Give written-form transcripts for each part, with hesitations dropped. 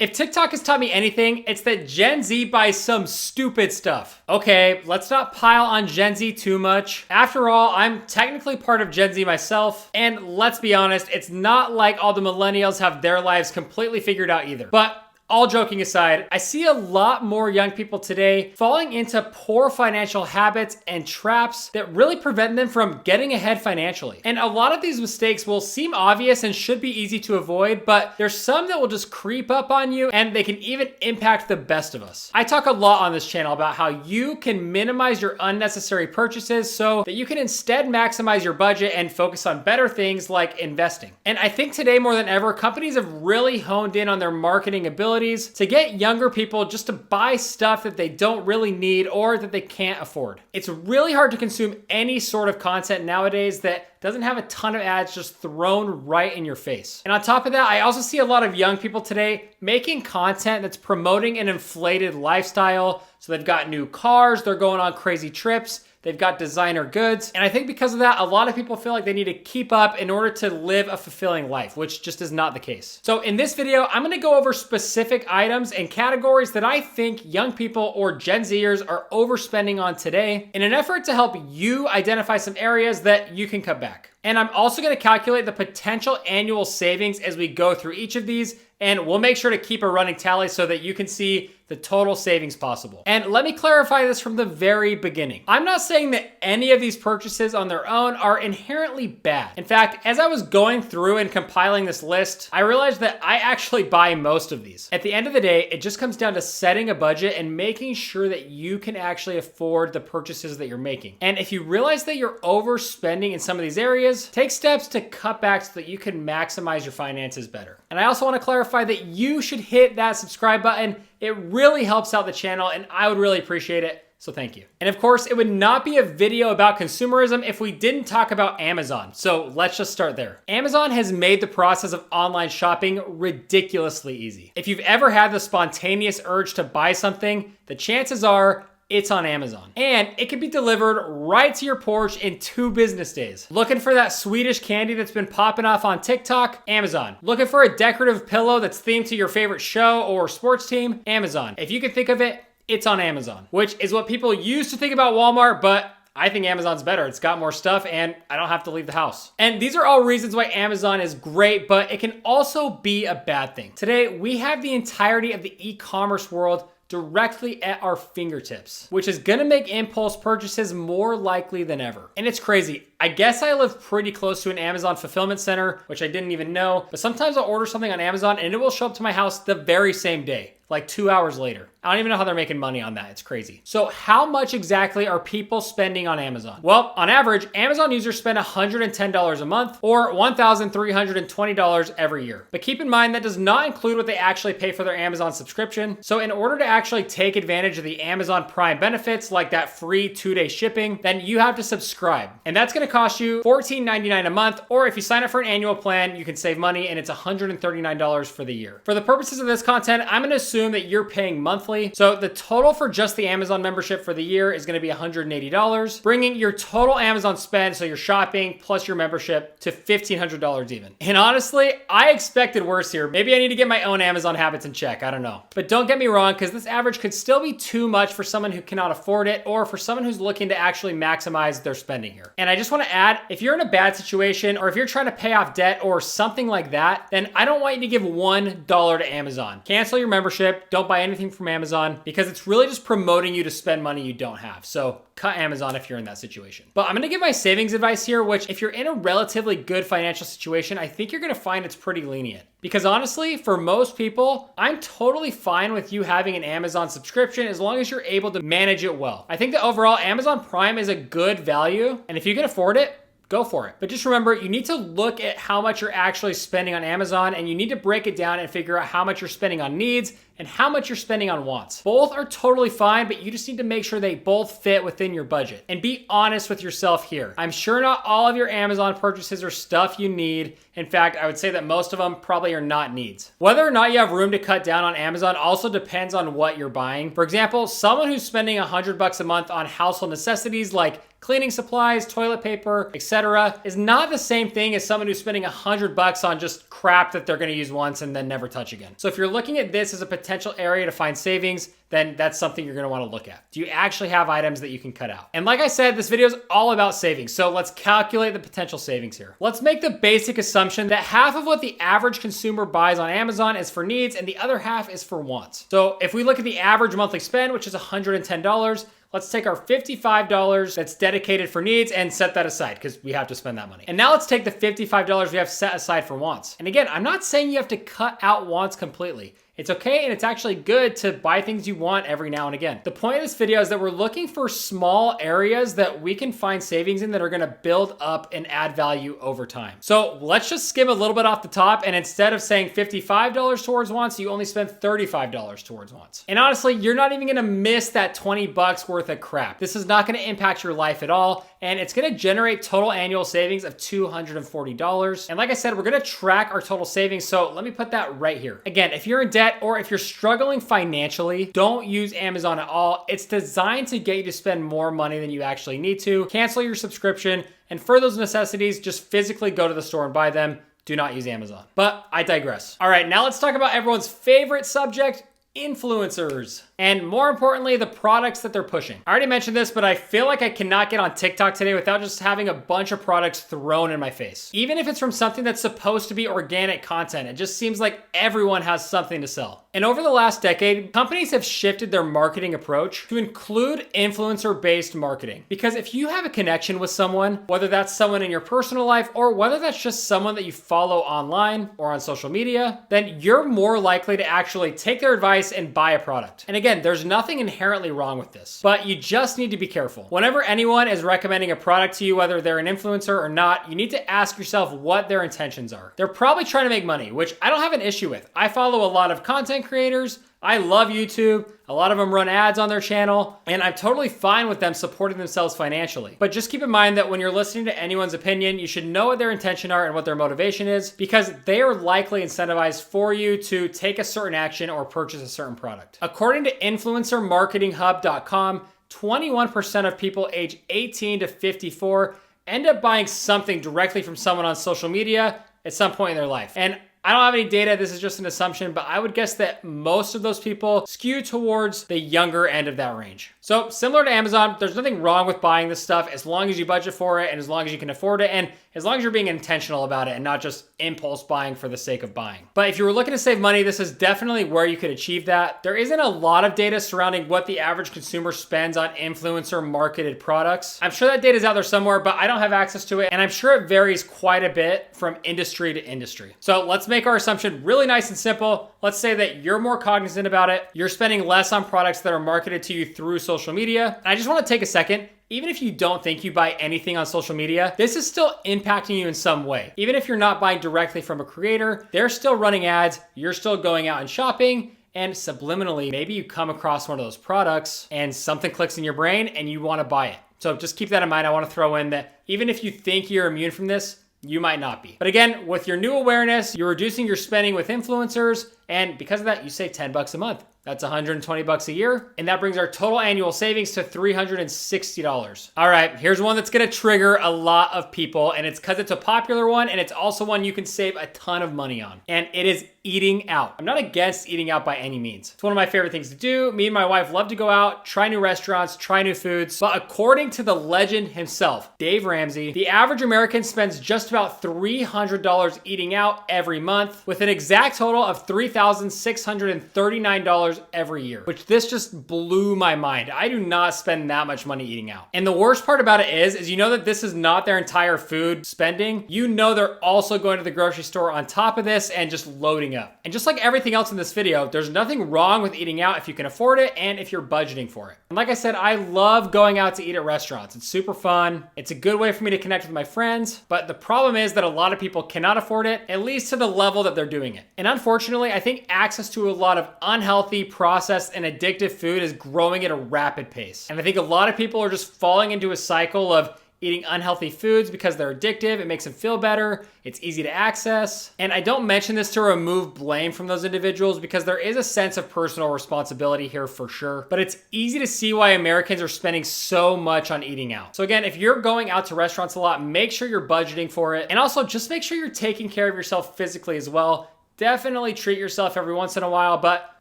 If TikTok has taught me anything, it's that Gen Z buys some stupid stuff. Okay, let's not pile on Gen Z too much. After all, I'm technically part of Gen Z myself, and let's be honest, it's not like all the millennials have their lives completely figured out either. But all joking aside, I see a lot more young people today falling into poor financial habits and traps that really prevent them from getting ahead financially. And a lot of these mistakes will seem obvious and should be easy to avoid, but there's some that will just creep up on you and they can even impact the best of us. I talk a lot on this channel about how you can minimize your unnecessary purchases so that you can instead maximize your budget and focus on better things like investing. And I think today more than ever, companies have really honed in on their marketing ability to get younger people just to buy stuff that they don't really need or that they can't afford. It's really hard to consume any sort of content nowadays that doesn't have a ton of ads just thrown right in your face. And on top of that, I also see a lot of young people today making content that's promoting an inflated lifestyle. So they've got new cars, they're going on crazy trips, they've got designer goods. And I think because of that, a lot of people feel like they need to keep up in order to live a fulfilling life, which just is not the case. So in this video, I'm gonna go over specific items and categories that I think young people or Gen Zers are overspending on today in an effort to help you identify some areas that you can cut back. And I'm also gonna calculate the potential annual savings as we go through each of these, and we'll make sure to keep a running tally so that you can see the total savings possible. And let me clarify this from the very beginning. I'm not saying that any of these purchases on their own are inherently bad. In fact, as I was going through and compiling this list, I realized that I actually buy most of these. At the end of the day, it just comes down to setting a budget and making sure that you can actually afford the purchases that you're making. And if you realize that you're overspending in some of these areas, take steps to cut back so that you can maximize your finances better. And I also want to clarify that you should hit that subscribe button. It really helps out the channel and I would really appreciate it. So thank you. And of course, it would not be a video about consumerism if we didn't talk about Amazon. So let's just start there. Amazon has made the process of online shopping ridiculously easy. If you've ever had the spontaneous urge to buy something, the chances are it's on Amazon. And it can be delivered right to your porch in 2 business days. Looking for that Swedish candy that's been popping off on TikTok? Amazon. Looking for a decorative pillow that's themed to your favorite show or sports team? Amazon. If you can think of it, it's on Amazon, which is what people used to think about Walmart, but I think Amazon's better. It's got more stuff and I don't have to leave the house. And these are all reasons why Amazon is great, but it can also be a bad thing. Today, we have the entirety of the e-commerce world directly at our fingertips, which is gonna make impulse purchases more likely than ever. And it's crazy. I guess I live pretty close to an Amazon fulfillment center, which I didn't even know, but sometimes I'll order something on Amazon and it will show up to my house the very same day, like 2 hours later. I don't even know how they're making money on that. It's crazy. So how much exactly are people spending on Amazon? Well, on average, Amazon users spend $110 a month or $1,320 every year. But keep in mind that does not include what they actually pay for their Amazon subscription. So in order to actually take advantage of the Amazon Prime benefits, like that free 2-day shipping, then you have to subscribe. And that's gonna cost you $14.99 a month, or if you sign up for an annual plan, you can save money and it's $139 for the year. For the purposes of this content, I'm gonna assume that you're paying monthly. So the total for just the Amazon membership for the year is gonna be $180, bringing your total Amazon spend, so your shopping plus your membership, to $1,500 even. And honestly, I expected worse here. Maybe I need to get my own Amazon habits in check, I don't know. But don't get me wrong, because this average could still be too much for someone who cannot afford it or for someone who's looking to actually maximize their spending here. And I just wanna add, if you're in a bad situation or if you're trying to pay off debt or something like that, then I don't want you to give $1 to Amazon. Cancel your membership, don't buy anything from Amazon, because it's really just promoting you to spend money you don't have. So cut Amazon if you're in that situation. But I'm gonna give my savings advice here, which if you're in a relatively good financial situation, I think you're gonna find it's pretty lenient. Because honestly, for most people, I'm totally fine with you having an Amazon subscription as long as you're able to manage it well. I think that overall, Amazon Prime is a good value, and if you can afford it, go for it. But just remember, you need to look at how much you're actually spending on Amazon, and you need to break it down and figure out how much you're spending on needs and how much you're spending on wants. Both are totally fine, but you just need to make sure they both fit within your budget. And be honest with yourself here. I'm sure not all of your Amazon purchases are stuff you need. In fact, I would say that most of them probably are not needs. Whether or not you have room to cut down on Amazon also depends on what you're buying. For example, someone who's spending $100 a month on household necessities like cleaning supplies, toilet paper, etc., is not the same thing as someone who's spending $100 on just crap that they're gonna use once and then never touch again. So if you're looking at this as a potential area to find savings, then that's something you're gonna wanna look at. Do you actually have items that you can cut out? And like I said, this video is all about savings. So let's calculate the potential savings here. Let's make the basic assumption that half of what the average consumer buys on Amazon is for needs and the other half is for wants. So if we look at the average monthly spend, which is $110, let's take our $55 that's dedicated for needs and set that aside because we have to spend that money. And now let's take the $55 we have set aside for wants. And again, I'm not saying you have to cut out wants completely. It's okay and it's actually good to buy things you want every now and again. The point of this video is that we're looking for small areas that we can find savings in that are gonna build up and add value over time. So let's just skim a little bit off the top, and instead of saying $55 towards wants, you only spend $35 towards wants. And honestly, you're not even gonna miss that 20 bucks worth of crap. This is not gonna impact your life at all, and it's gonna generate total annual savings of $240. And like I said, we're gonna track our total savings, so let me put that right here. Again, if you're in debt or if you're struggling financially, don't use Amazon at all. It's designed to get you to spend more money than you actually need to. Cancel your subscription, and for those necessities, just physically go to the store and buy them. Do not use Amazon. But I digress. All right, now let's talk about everyone's favorite subject, influencers. And more importantly, the products that they're pushing. I already mentioned this, but I feel like I cannot get on TikTok today without just having a bunch of products thrown in my face. Even if it's from something that's supposed to be organic content, it just seems like everyone has something to sell. And over the last decade, companies have shifted their marketing approach to include influencer-based marketing. Because if you have a connection with someone, whether that's someone in your personal life or whether that's just someone that you follow online or on social media, then you're more likely to actually take their advice and buy a product. And again, there's nothing inherently wrong with this, but you just need to be careful. Whenever anyone is recommending a product to you, whether they're an influencer or not, you need to ask yourself what their intentions are. They're probably trying to make money, which I don't have an issue with. I follow a lot of content creators. I love YouTube. A lot of them run ads on their channel, and I'm totally fine with them supporting themselves financially. But just keep in mind that when you're listening to anyone's opinion, you should know what their intention are and what their motivation is, because they are likely incentivized for you to take a certain action or purchase a certain product. According to influencermarketinghub.com, 21% of people age 18 to 54 end up buying something directly from someone on social media at some point in their life. And I don't have any data, this is just an assumption, but I would guess that most of those people skew towards the younger end of that range. So similar to Amazon, there's nothing wrong with buying this stuff as long as you budget for it and as long as you can afford it and as long as you're being intentional about it and not just impulse buying for the sake of buying. But if you were looking to save money, this is definitely where you could achieve that. There isn't a lot of data surrounding what the average consumer spends on influencer marketed products. I'm sure that data is out there somewhere, but I don't have access to it. And I'm sure it varies quite a bit from industry to industry. So let's make our assumption really nice and simple. Let's say that you're more cognizant about it. You're spending less on products that are marketed to you through social media. And I just want to take a second. Even if you don't think you buy anything on social media, this is still impacting you in some way. Even if you're not buying directly from a creator, they're still running ads, you're still going out and shopping, and subliminally, maybe you come across one of those products and something clicks in your brain and you want to buy it. So just keep that in mind. I want to throw in that even if you think you're immune from this, you might not be. But again, with your new awareness, you're reducing your spending with influencers, and because of that, you save 10 bucks a month. That's 120 bucks a year, and that brings our total annual savings to $360. All right, here's one that's gonna trigger a lot of people, and it's because it's a popular one, and it's also one you can save a ton of money on, and it is eating out. I'm not against eating out by any means. It's one of my favorite things to do. Me and my wife love to go out, try new restaurants, try new foods, but according to the legend himself, Dave Ramsey, the average American spends just about $300 eating out every month, with an exact total of $3,639 every year, which this just blew my mind. I do not spend that much money eating out. And the worst part about it is you know that this is not their entire food spending. You know they're also going to the grocery store on top of this and just loading up. And just like everything else in this video, there's nothing wrong with eating out if you can afford it and if you're budgeting for it. And like I said, I love going out to eat at restaurants. It's super fun. It's a good way for me to connect with my friends. But the problem is that a lot of people cannot afford it, at least to the level that they're doing it. And unfortunately, I think access to a lot of unhealthy, processed, and addictive food is growing at a rapid pace. And I think a lot of people are just falling into a cycle of eating unhealthy foods because they're addictive. It makes them feel better. It's easy to access. And I don't mention this to remove blame from those individuals because there is a sense of personal responsibility here for sure. But it's easy to see why Americans are spending so much on eating out. So again, if you're going out to restaurants a lot, make sure you're budgeting for it. And also just make sure you're taking care of yourself physically as well. Definitely treat yourself every once in a while, but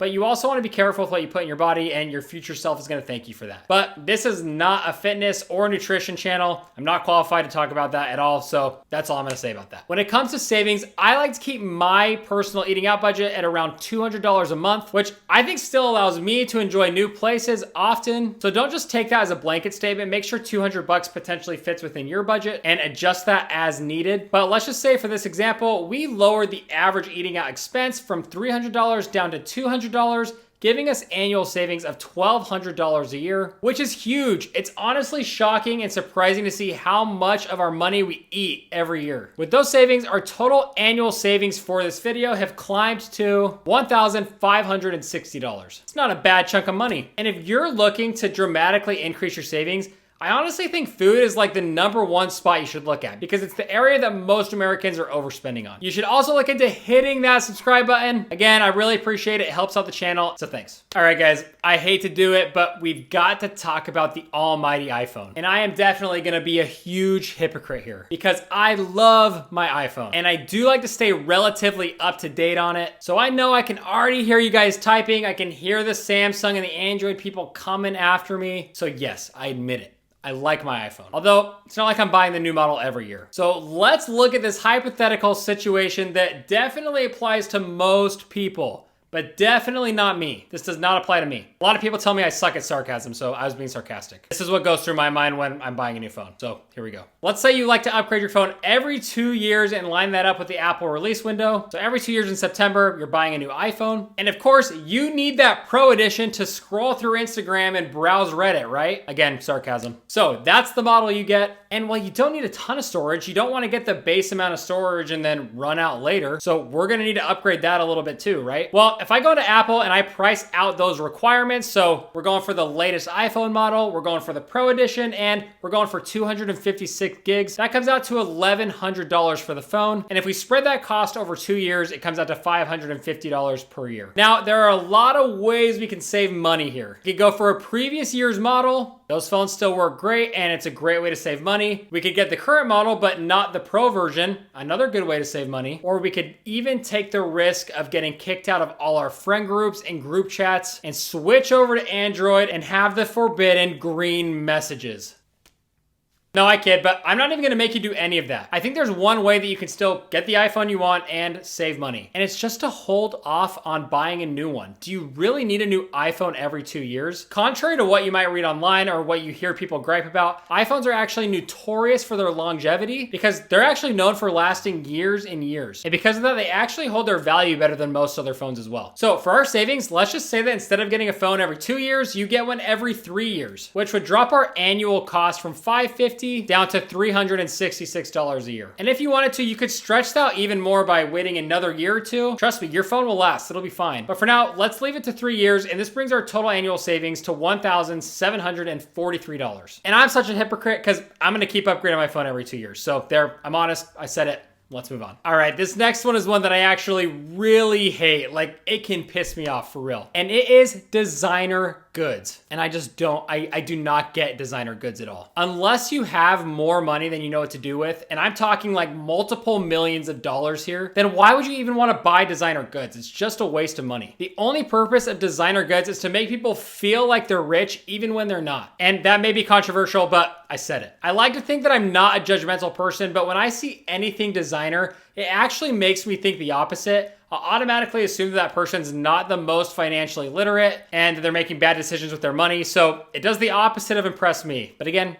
you also want to be careful with what you put in your body, and your future self is going to thank you for that. But this is not a fitness or nutrition channel. I'm not qualified to talk about that at all, so that's all I'm going to say about that. When it comes to savings, I like to keep my personal eating out budget at around $200 a month, which I think still allows me to enjoy new places often. So don't just take that as a blanket statement. Make sure 200 bucks potentially fits within your budget and adjust that as needed. But let's just say for this example, we lowered the average eating out expense from $300 down to $200, giving us annual savings of $1,200 a year, which is huge. It's honestly shocking and surprising to see how much of our money we eat every year. With those savings, our total annual savings for this video have climbed to $1,560. It's not a bad chunk of money. And if you're looking to dramatically increase your savings, I honestly think food is like the #1 spot you should look at because it's the area that most Americans are overspending on. You should also look into hitting that subscribe button. Again, I really appreciate it. It helps out the channel, so thanks. All right, guys, I hate to do it, but we've got to talk about the almighty iPhone. And I am definitely gonna be a huge hypocrite here because I love my iPhone and I do like to stay relatively up to date on it. So I know I can already hear you guys typing. I can hear the Samsung and the Android people coming after me. So yes, I admit it. I like my iPhone. Although, it's not like I'm buying the new model every year. So let's look at this hypothetical situation that definitely applies to most people, but definitely not me. This does not apply to me. A lot of people tell me I suck at sarcasm, so I was being sarcastic. This is what goes through my mind when I'm buying a new phone. So here we go. Let's say you like to upgrade your phone every 2 years and line that up with the Apple release window. So every 2 years in September, you're buying a new iPhone. And of course, you need that Pro Edition to scroll through Instagram and browse Reddit, right? Again, sarcasm. So that's the model you get. And while you don't need a ton of storage, you don't want to get the base amount of storage and then run out later. So we're going to need to upgrade that a little bit too, right? Well, if I go to Apple and I price out those requirements, so we're going for the latest iPhone model, we're going for the Pro Edition, and we're going for 256 gigs. That comes out to $1,100 for the phone. And if we spread that cost over 2 years, it comes out to $550 per year. Now, there are a lot of ways we can save money here. We could go for a previous year's model. Those phones still work great, and it's a great way to save money. We could get the current model, but not the Pro version. Another good way to save money. Or we could even take the risk of getting kicked out of all our friend groups and group chats and switch over to Android and have the forbidden green messages. No, I kid, but I'm not even gonna make you do any of that. I think there's one way that you can still get the iPhone you want and save money. And it's just to hold off on buying a new one. Do you really need a new iPhone every 2 years? Contrary to what you might read online or what you hear people gripe about, iPhones are actually notorious for their longevity because they're actually known for lasting years and years. And because of that, they actually hold their value better than most other phones as well. So for our savings, let's just say that instead of getting a phone every 2 years, you get one every 3 years, which would drop our annual cost from $550 down to $366 a year. And if you wanted to, you could stretch that out even more by waiting another year or two. Trust me, your phone will last, it'll be fine. But for now, let's leave it to 3 years, and this brings our total annual savings to $1,743. And I'm such a hypocrite because I'm gonna keep upgrading my phone every 2 years. So there, I'm honest, I said it. Let's move on. All right, this next one is one that I actually really hate. Like, it can piss me off for real. And it is designer goods. And I just don't, I do not get designer goods at all. Unless you have more money than you know what to do with, and I'm talking like multiple millions of dollars here, then why would you even want to buy designer goods? It's just a waste of money. The only purpose of designer goods is to make people feel like they're rich even when they're not. And that may be controversial, but I said it. I like to think that I'm not a judgmental person, but when I see anything designer, it actually makes me think the opposite. I'll automatically assume that person's not the most financially literate and they're making bad decisions with their money. So it does the opposite of impress me. But again,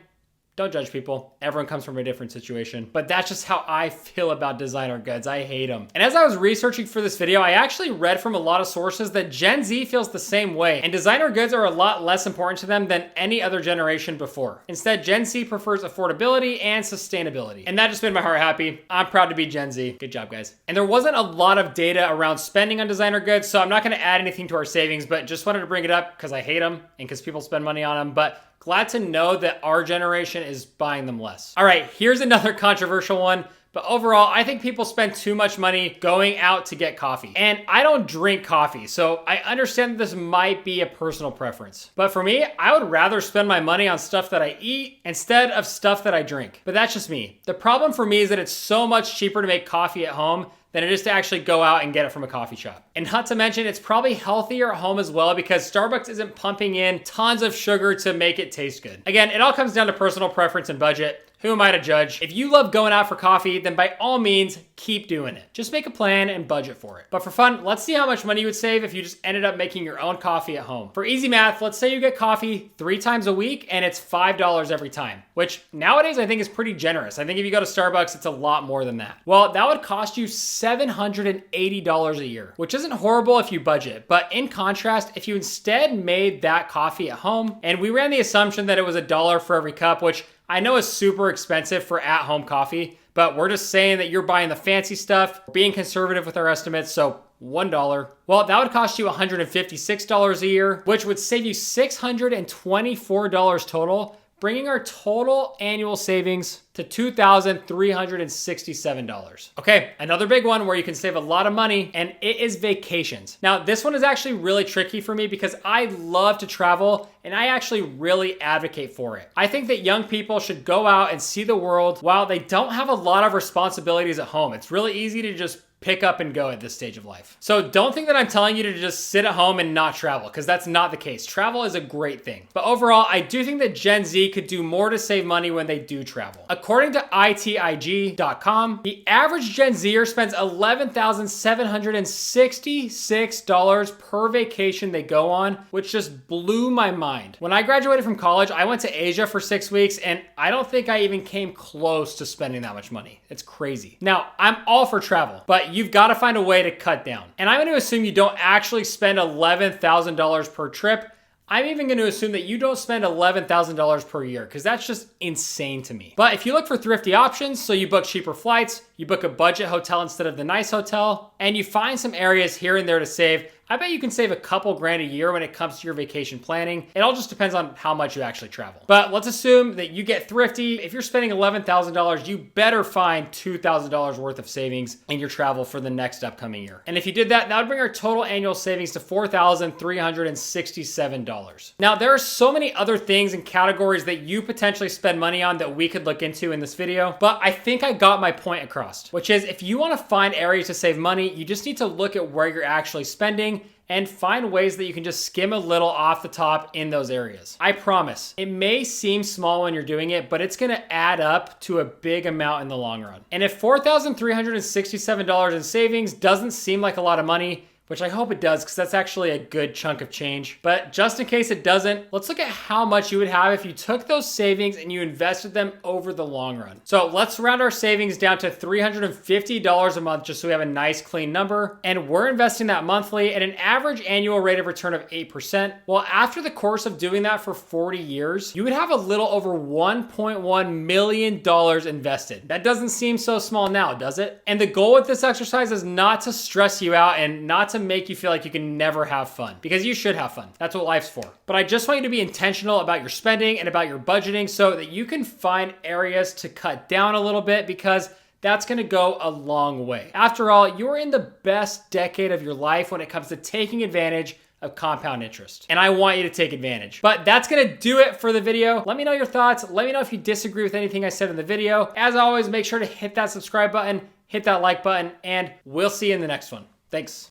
don't judge people. Everyone comes from a different situation. But that's just how I feel about designer goods. I hate them. And as I was researching for this video, I actually read from a lot of sources that Gen Z feels the same way. And designer goods are a lot less important to them than any other generation before. Instead, Gen Z prefers affordability and sustainability. And that just made my heart happy. I'm proud to be Gen Z. Good job, guys. And there wasn't a lot of data around spending on designer goods, so I'm not gonna add anything to our savings, but just wanted to bring it up because I hate them and because people spend money on them. But glad to know that our generation is buying them less. All right, here's another controversial one. But overall, I think people spend too much money going out to get coffee. And I don't drink coffee, so I understand that this might be a personal preference. But for me, I would rather spend my money on stuff that I eat instead of stuff that I drink. But that's just me. The problem for me is that it's so much cheaper to make coffee at home than it is to actually go out and get it from a coffee shop. And not to mention, it's probably healthier at home as well because Starbucks isn't pumping in tons of sugar to make it taste good. Again, it all comes down to personal preference and budget. Who am I to judge? If you love going out for coffee, then by all means, keep doing it. Just make a plan and budget for it. But for fun, let's see how much money you would save if you just ended up making your own coffee at home. For easy math, let's say you get coffee 3 times a week and it's $5 every time, which nowadays I think is pretty generous. I think if you go to Starbucks, it's a lot more than that. Well, that would cost you $780 a year, which isn't horrible if you budget. But in contrast, if you instead made that coffee at home, and we ran the assumption that it was $1 for every cup, which I know is super expensive for at-home coffee, but we're just saying that you're buying the fancy stuff, being conservative with our estimates, so $1. Well, that would cost you $156 a year, which would save you $624 total, bringing our total annual savings to $2,367. Okay, another big one where you can save a lot of money, and it is vacations. Now, this one is actually really tricky for me because I love to travel and I actually really advocate for it. I think that young people should go out and see the world while they don't have a lot of responsibilities at home. It's really easy to just pick up and go at this stage of life. So don't think that I'm telling you to just sit at home and not travel, because that's not the case. Travel is a great thing. But overall, I do think that Gen Z could do more to save money when they do travel. According to ITIG.com, the average Gen Zer spends $11,766 per vacation they go on, which just blew my mind. When I graduated from college, I went to Asia for 6 weeks, and I don't think I even came close to spending that much money. It's crazy. Now, I'm all for travel, but you've got to find a way to cut down. And I'm going to assume you don't actually spend $11,000 per trip. I'm even going to assume that you don't spend $11,000 per year, because that's just insane to me. But if you look for thrifty options, so you book cheaper flights, you book a budget hotel instead of the nice hotel, and you find some areas here and there to save, I bet you can save a couple grand a year when it comes to your vacation planning. It all just depends on how much you actually travel. But let's assume that you get thrifty. If you're spending $11,000, you better find $2,000 worth of savings in your travel for the next upcoming year. And if you did that, that would bring our total annual savings to $4,367. Now, there are so many other things and categories that you potentially spend money on that we could look into in this video, but I think I got my point across, which is if you want to find areas to save money, you just need to look at where you're actually spending and find ways that you can just skim a little off the top in those areas. I promise, it may seem small when you're doing it, but it's gonna add up to a big amount in the long run. And if $4,367 in savings doesn't seem like a lot of money, which I hope it does, because that's actually a good chunk of change. But just in case it doesn't, let's look at how much you would have if you took those savings and you invested them over the long run. So let's round our savings down to $350 a month, just so we have a nice clean number. And we're investing that monthly at an average annual rate of return of 8%. Well, after the course of doing that for 40 years, you would have a little over $1.1 million invested. That doesn't seem so small now, does it? And the goal with this exercise is not to stress you out and not to make you feel like you can never have fun, because you should have fun. That's what life's for. But I just want you to be intentional about your spending and about your budgeting so that you can find areas to cut down a little bit, because that's gonna go a long way. After all, you're in the best decade of your life when it comes to taking advantage of compound interest. And I want you to take advantage. But that's gonna do it for the video. Let me know your thoughts. Let me know if you disagree with anything I said in the video. As always, make sure to hit that subscribe button, hit that like button, and we'll see you in the next one. Thanks.